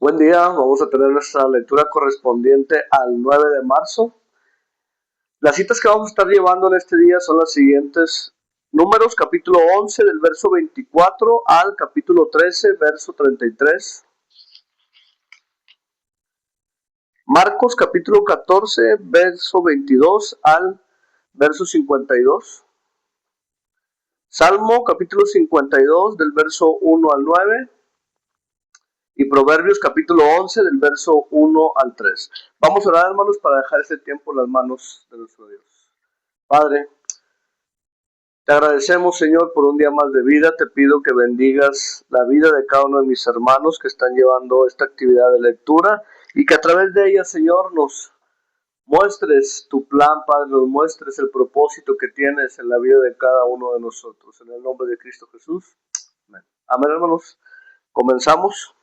Buen día, vamos a tener nuestra lectura correspondiente al 9 de marzo. Las citas que vamos a estar llevando en este día son las siguientes. Números capítulo 11 del verso 24 al capítulo 13 verso 33. Marcos capítulo 14 verso 22 al verso 52. Salmo capítulo 52 del verso 1 al 9. Y Proverbios capítulo 11 del verso 1 al 3. Vamos a orar, hermanos, para dejar este tiempo en las manos de nuestro Dios. Padre, te agradecemos, Señor, por un día más de vida. Te pido que bendigas la vida de cada uno de mis hermanos que están llevando esta actividad de lectura y que a través de ella, Señor, nos muestres tu plan, Padre, nos muestres el propósito que tienes en la vida de cada uno de nosotros. En el nombre de Cristo Jesús. Amén. Amén, hermanos. Comenzamos.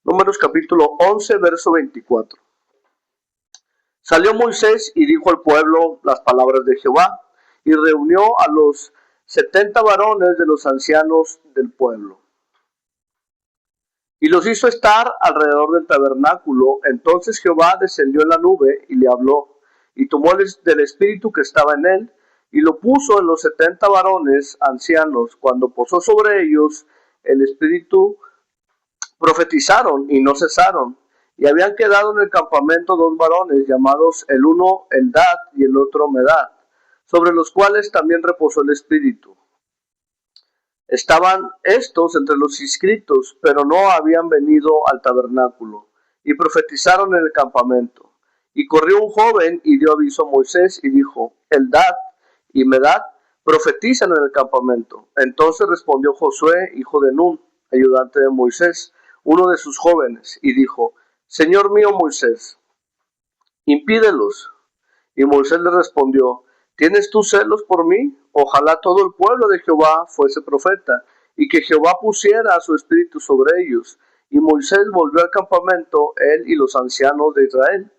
Números capítulo 11, verso 24. Salió Moisés y dijo al pueblo las palabras de Jehová, y reunió a los 70 varones de los ancianos del pueblo. Y los hizo estar alrededor del tabernáculo. Entonces Jehová descendió en la nube y le habló, y tomó del espíritu que estaba en él, y lo puso en los 70 varones ancianos. Cuando posó sobre ellos el espíritu, profetizaron y no cesaron. Y habían quedado en el campamento 2 varones, llamados el uno Eldad y el otro Medad, sobre los cuales también reposó el espíritu. Estaban estos entre los inscritos, pero no habían venido al tabernáculo, y profetizaron en el campamento. Y corrió un joven y dio aviso a Moisés y dijo, Eldad y Medad profetizan en el campamento. Entonces respondió Josué, hijo de Nun, ayudante de Moisés, uno de sus jóvenes, y dijo, Señor mío Moisés, impídelos. Y Moisés le respondió, ¿tienes tú celos por mí? Ojalá todo el pueblo de Jehová fuese profeta, y que Jehová pusiera su espíritu sobre ellos. Y Moisés volvió al campamento, él y los ancianos de Israel.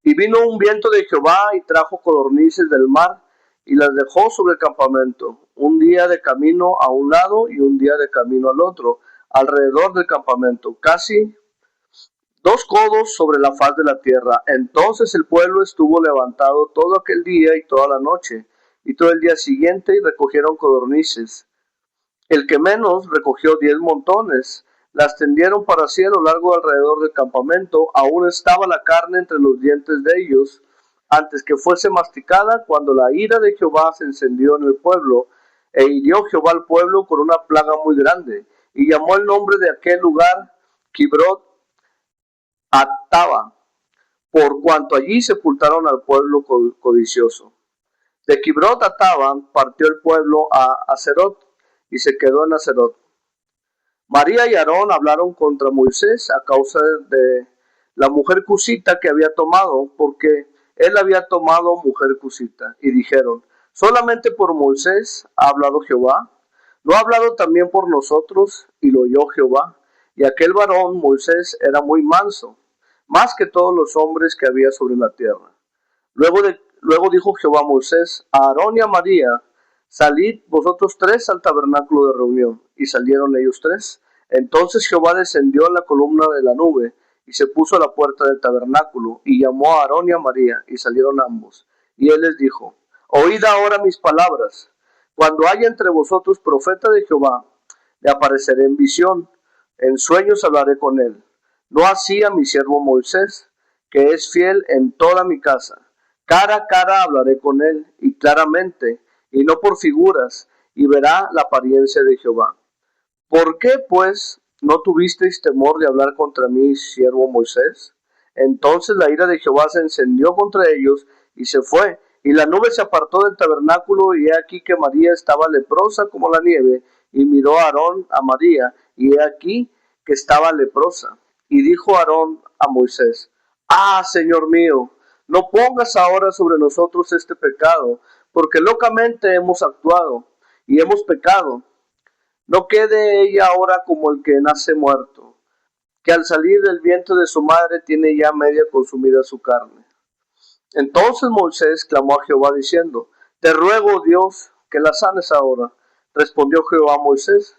Y vino un viento de Jehová y trajo codornices del mar, y las dejó sobre el campamento, un día de camino a un lado y un día de camino al otro, alrededor del campamento, casi 2 codos sobre la faz de la tierra. Entonces el pueblo estuvo levantado todo aquel día y toda la noche, y todo el día siguiente, y recogieron codornices. El que menos recogió 10 montones, las tendieron para sí a lo largo alrededor del campamento. Aún estaba la carne entre los dientes de ellos, antes que fuese masticada, cuando la ira de Jehová se encendió en el pueblo, e hirió Jehová al pueblo con una plaga muy grande, y llamó el nombre de aquel lugar Kibrot Ataba, por cuanto allí sepultaron al pueblo codicioso. De Kibrot Ataba partió el pueblo a Aserot, y se quedó en Aserot. María y Aarón hablaron contra Moisés a causa de la mujer cusita que había tomado, porque él había tomado mujer cusita, y dijeron, ¿solamente por Moisés ha hablado Jehová? ¿No ha hablado también por nosotros? Y lo oyó Jehová. Y aquel varón, Moisés, era muy manso, más que todos los hombres que había sobre la tierra. Luego dijo Jehová a Moisés, a Aarón y a María, salid vosotros 3 al tabernáculo de reunión. Y salieron ellos 3. Entonces Jehová descendió en la columna de la nube, y se puso a la puerta del tabernáculo, y llamó a Aarón y a María, y salieron ambos. Y él les dijo, oíd ahora mis palabras. Cuando haya entre vosotros profeta de Jehová, le apareceré en visión, en sueños hablaré con él. No así a mi siervo Moisés, que es fiel en toda mi casa. Cara a cara hablaré con él, y claramente, y no por figuras, y verá la apariencia de Jehová. ¿Por qué, pues, no tuvisteis temor de hablar contra mí, siervo Moisés? Entonces la ira de Jehová se encendió contra ellos, y se fue, y la nube se apartó del tabernáculo, y he aquí que María estaba leprosa como la nieve, y miró a Aarón a María, y he aquí que estaba leprosa. Y dijo Aarón a Moisés, Señor mío, no pongas ahora sobre nosotros este pecado, porque locamente hemos actuado, y hemos pecado. No quede ella ahora como el que nace muerto, que al salir del vientre de su madre tiene ya media consumida su carne. Entonces Moisés clamó a Jehová diciendo, te ruego, Dios, que la sanes ahora. Respondió Jehová a Moisés,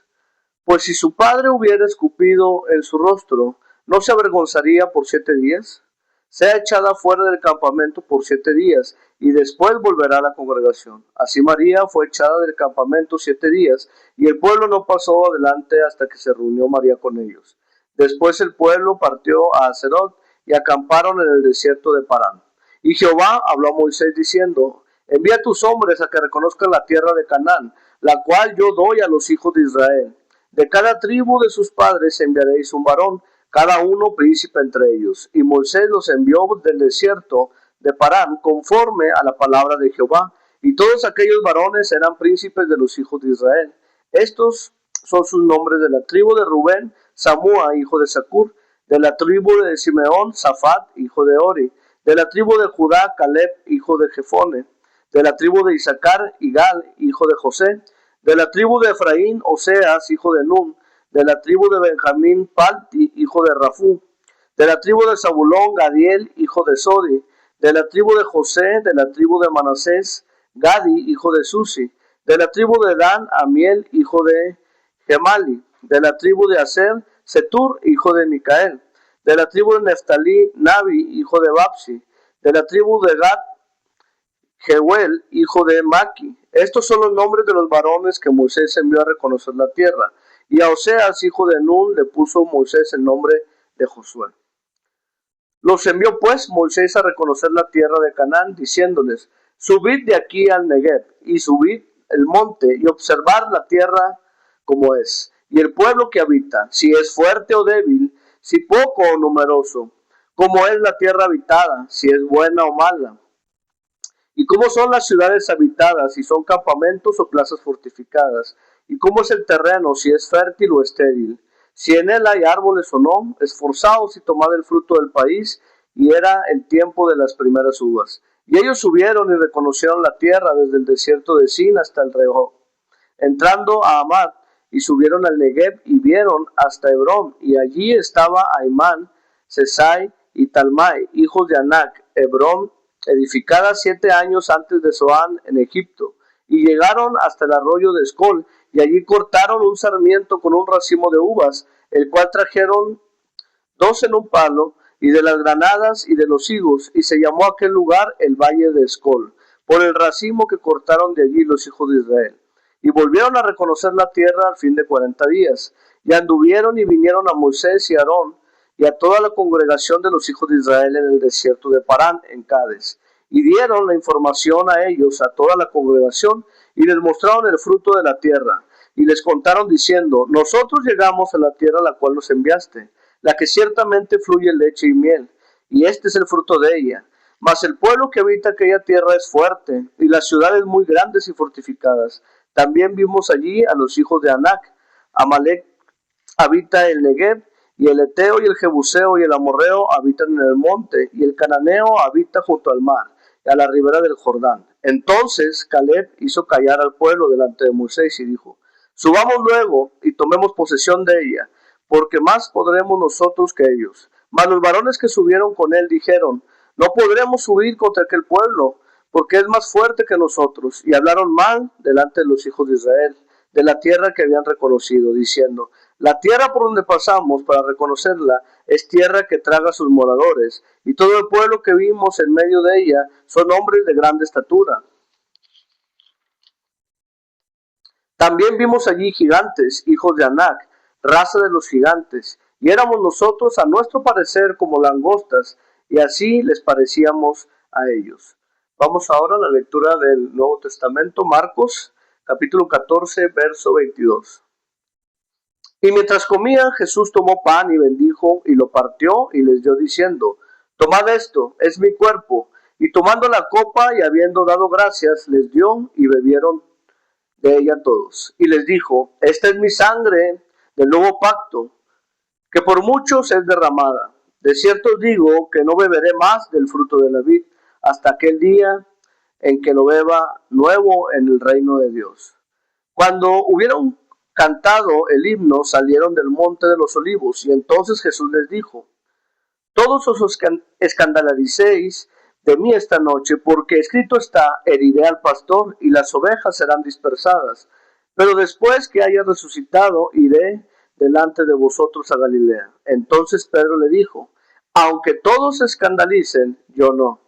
pues si su padre hubiera escupido en su rostro, ¿no se avergonzaría por 7 días? Sea echada fuera del campamento por 7 días, y después volverá a la congregación. Así María fue echada del campamento 7 días, y el pueblo no pasó adelante hasta que se reunió María con ellos. Después el pueblo partió a Aserot, y acamparon en el desierto de Parán. Y Jehová habló a Moisés diciendo: envía a tus hombres a que reconozcan la tierra de Canaán, la cual yo doy a los hijos de Israel. De cada tribu de sus padres enviaréis un varón, cada uno príncipe entre ellos. Y Moisés los envió del desierto de Parán, conforme a la palabra de Jehová. Y todos aquellos varones eran príncipes de los hijos de Israel. Estos son sus nombres: de la tribu de Rubén, Samúa, hijo de Zacur; de la tribu de Simeón, Safat, hijo de Ori; de la tribu de Judá, Caleb, hijo de Jefone; de la tribu de Isaacar, Igal, hijo de José; de la tribu de Efraín, Oseas, hijo de Nun; de la tribu de Benjamín, Palti, hijo de Rafú; de la tribu de Zabulón, Gadiel, hijo de Sodi; de la tribu de José; de la tribu de Manasés, Gadi, hijo de Susi; de la tribu de Dan, Amiel, hijo de Gemali; de la tribu de Aser, Setur, hijo de Micael; de la tribu de Neftalí, Nabi, hijo de Babsi; de la tribu de Gad, Jeuel, hijo de Maki. Estos son los nombres de los varones que Moisés envió a reconocer la tierra. Y a Oseas, hijo de Nun, le puso Moisés el nombre de Josué. Los envió pues Moisés a reconocer la tierra de Canaán, diciéndoles: subid de aquí al Negev, y subid el monte, y observad la tierra como es, y el pueblo que habita, si es fuerte o débil, si poco o numeroso, cómo es la tierra habitada, si es buena o mala, y cómo son las ciudades habitadas, si son campamentos o plazas fortificadas, y cómo es el terreno, si es fértil o estéril, si en él hay árboles o no. Esforzaos y tomad el fruto del país. Y era el tiempo de las primeras uvas. Y ellos subieron y reconocieron la tierra desde el desierto de Sin hasta el Rehob, entrando a Amad, y subieron al Negev y vieron hasta Hebrón, y allí estaba Aimán, Sesai y Talmai, hijos de Anac. Hebrón, edificada 7 años antes de Zoán en Egipto. Y llegaron hasta el arroyo de Escol, y allí cortaron un sarmiento con un racimo de uvas, el cual trajeron 2 en un palo, y de las granadas y de los higos, y se llamó aquel lugar el valle de Escol, por el racimo que cortaron de allí los hijos de Israel. Y volvieron a reconocer la tierra al fin de 40 días, y anduvieron y vinieron a Moisés y a Aarón, y a toda la congregación de los hijos de Israel en el desierto de Parán, en Cades. Y dieron la información a ellos, a toda la congregación, y les mostraron el fruto de la tierra. Y les contaron diciendo: nosotros llegamos a la tierra a la cual nos enviaste, la que ciertamente fluye leche y miel, y este es el fruto de ella. Mas el pueblo que habita aquella tierra es fuerte, y las ciudades muy grandes y fortificadas. También vimos allí a los hijos de Anac. Amalek habita el Negev, y el Eteo y el Jebuseo y el Amorreo habitan en el monte, y el Cananeo habita junto al mar, y a la ribera del Jordán. Entonces Caleb hizo callar al pueblo delante de Moisés y dijo: subamos luego y tomemos posesión de ella, porque más podremos nosotros que ellos. Mas los varones que subieron con él dijeron: no podremos subir contra aquel pueblo, porque es más fuerte que nosotros. Y hablaron mal delante de los hijos de Israel de la tierra que habían reconocido, diciendo: la tierra por donde pasamos para reconocerla es tierra que traga a sus moradores, y todo el pueblo que vimos en medio de ella son hombres de grande estatura. También vimos allí gigantes, hijos de Anac, raza de los gigantes, y éramos nosotros a nuestro parecer como langostas, y así les parecíamos a ellos. Vamos ahora a la lectura del Nuevo Testamento, Marcos, capítulo 14, verso 22. Y mientras comían, Jesús tomó pan y bendijo, y lo partió, y les dio diciendo: tomad esto, es mi cuerpo. Y tomando la copa, y habiendo dado gracias, les dio, y bebieron de ella todos. Y les dijo: esta es mi sangre del nuevo pacto, que por muchos es derramada. De cierto os digo que no beberé más del fruto de la vid, hasta aquel día en que lo beba nuevo en el reino de Dios. Cuando hubieron cantado el himno, salieron del monte de los olivos, y entonces Jesús les dijo: todos os escandalicéis de mí esta noche, porque escrito está: heriré al pastor, y las ovejas serán dispersadas. Pero después que haya resucitado, iré delante de vosotros a Galilea. Entonces Pedro le dijo, aunque todos se escandalicen, yo no.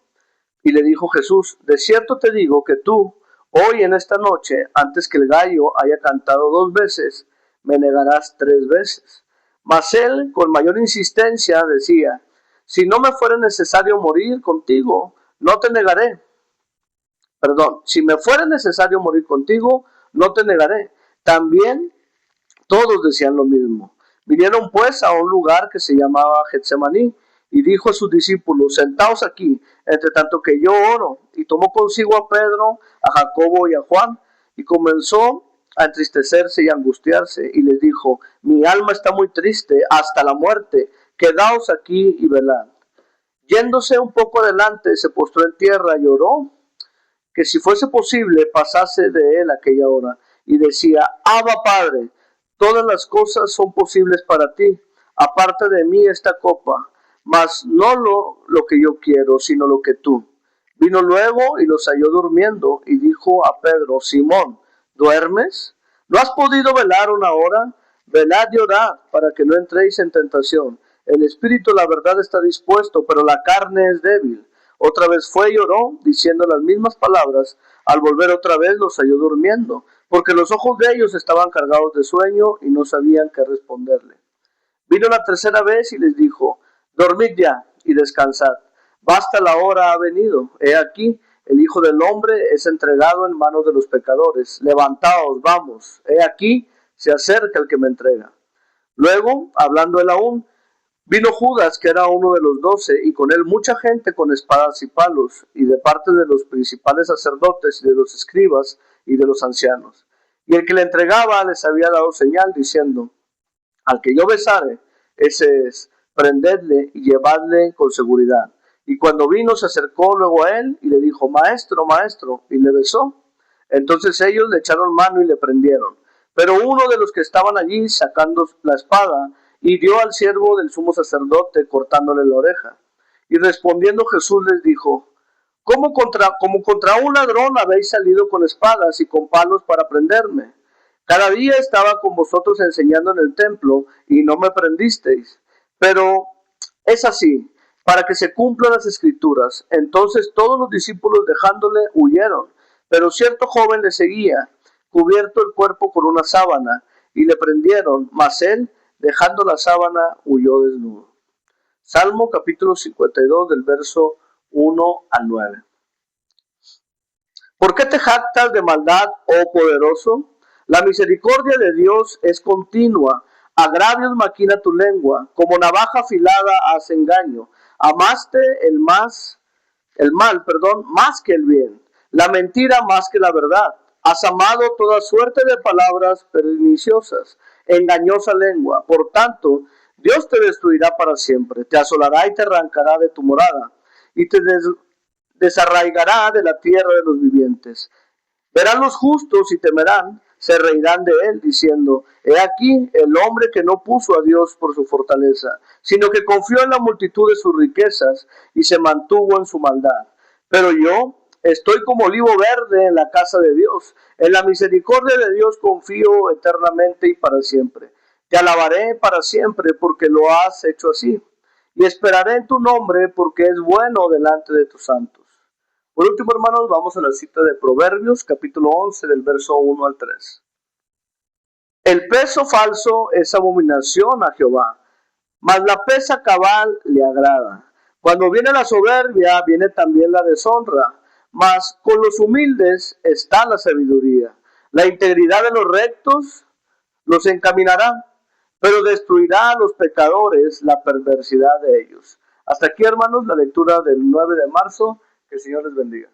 Y le dijo Jesús, de cierto te digo que tú, hoy en esta noche, antes que el gallo haya cantado 2 veces, me negarás 3 veces. Mas él, con mayor insistencia, decía, si no me fuera necesario morir contigo, no te negaré. Si me fuera necesario morir contigo, no te negaré. También todos decían lo mismo. Vinieron pues a un lugar que se llamaba Getsemaní, y dijo a sus discípulos, sentaos aquí, entre tanto que yo oro. Y tomó consigo a Pedro, a Jacobo y a Juan, y comenzó a entristecerse y a angustiarse, y les dijo, mi alma está muy triste hasta la muerte, quedaos aquí y velad. Yéndose un poco adelante, se postró en tierra y oró, que si fuese posible pasase de él aquella hora, y decía, Abba Padre, todas las cosas son posibles para ti, aparte de mí esta copa, mas no lo que yo quiero, sino lo que tú. Vino luego y los halló durmiendo, y dijo a Pedro, Simón, ¿duermes? ¿No has podido velar una hora? Velad y orad, para que no entréis en tentación. El espíritu, la verdad, está dispuesto, pero la carne es débil. Otra vez fue y oró, diciendo las mismas palabras. Al volver otra vez los halló durmiendo, porque los ojos de ellos estaban cargados de sueño y no sabían qué responderle. Vino la tercera vez y les dijo, dormid ya y descansad. Basta, la hora ha venido. He aquí, el Hijo del Hombre es entregado en manos de los pecadores. Levantaos, vamos. He aquí, se acerca el que me entrega. Luego, hablando él aún, vino Judas, que era uno de los 12, y con él mucha gente con espadas y palos, y de parte de los principales sacerdotes y de los escribas y de los ancianos. Y el que le entregaba les había dado señal, diciendo, al que yo besare, ese es, prendedle y llevadle con seguridad. Y cuando vino se acercó luego a él y le dijo, maestro, maestro, y le besó. Entonces ellos le echaron mano y le prendieron. Pero uno de los que estaban allí, sacando la espada, hirió al siervo del sumo sacerdote, cortándole la oreja. Y respondiendo Jesús les dijo, como contra un ladrón habéis salido con espadas y con palos para prenderme? Cada día estaba con vosotros enseñando en el templo y no me prendisteis. Pero es así, para que se cumplan las escrituras. Entonces todos los discípulos dejándole huyeron. Pero cierto joven le seguía, cubierto el cuerpo con una sábana, y le prendieron, mas él, dejando la sábana, huyó desnudo. Salmo capítulo 52 del verso 1 al 9. ¿Por qué te jactas de maldad, oh poderoso? La misericordia de Dios es continua. Agravios maquina tu lengua, como navaja afilada hace engaño. Amaste el mal, más que el bien, la mentira más que la verdad. Has amado toda suerte de palabras perniciosas, engañosa lengua. Por tanto, Dios te destruirá para siempre, te asolará y te arrancará de tu morada, y te desarraigará de la tierra de los vivientes. Verán los justos y temerán, se reirán de él, diciendo, he aquí el hombre que no puso a Dios por su fortaleza, sino que confió en la multitud de sus riquezas y se mantuvo en su maldad. Pero yo estoy como olivo verde en la casa de Dios. En la misericordia de Dios confío eternamente y para siempre. Te alabaré para siempre porque lo has hecho así. Y esperaré en tu nombre porque es bueno delante de tus santos. Por último, hermanos, vamos a la cita de Proverbios, capítulo 11, del verso 1 al 3. El peso falso es abominación a Jehová, mas la pesa cabal le agrada. Cuando viene la soberbia, viene también la deshonra, mas con los humildes está la sabiduría. La integridad de los rectos los encaminará, pero destruirá a los pecadores la perversidad de ellos. Hasta aquí, hermanos, la lectura del 9 de marzo. Que el Señor les bendiga.